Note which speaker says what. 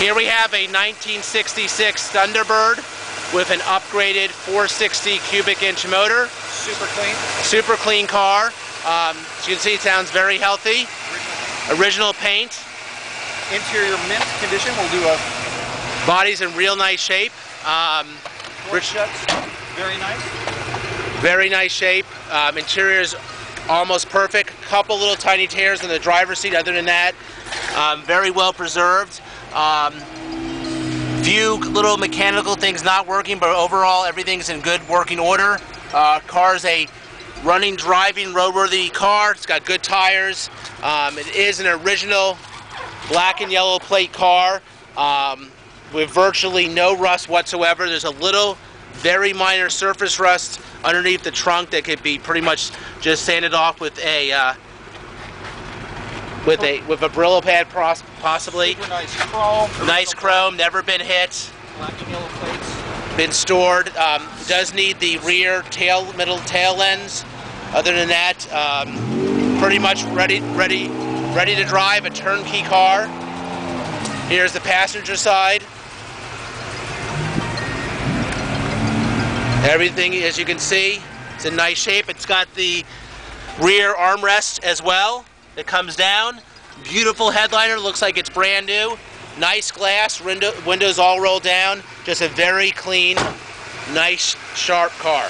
Speaker 1: Here we have a 1966 Thunderbird with an upgraded 460 cubic inch motor.
Speaker 2: Super clean.
Speaker 1: Super clean car. As you can see, it sounds very healthy. Original paint.
Speaker 2: Interior mint condition. We'll do a...
Speaker 1: Body's in real nice shape.
Speaker 2: Door shuts. Very nice.
Speaker 1: Very nice shape. Interior's almost perfect. Couple little tiny tears in the driver's seat. Other than that, very well preserved. Few little mechanical things not working, but overall everything's in good working order. Car's a running, driving, roadworthy car. It's got good tires. It is an original black and yellow plate car with virtually no rust whatsoever. There's a little, very minor surface rust underneath the trunk that could be pretty much just sanded off with a Brillo pad, possibly.
Speaker 2: Super nice chrome.
Speaker 1: Nice chrome, never been hit.
Speaker 2: Black and yellow plates.
Speaker 1: Been stored. Does need the rear middle tail lens. Other than that, pretty much ready to drive. A turnkey car. Here's the passenger side. Everything, as you can see, it's in nice shape. It's got the rear armrest as well. It comes down. Beautiful headliner, looks like it's brand new. Nice glass, windows all rolled down. Just a very clean, nice, sharp car.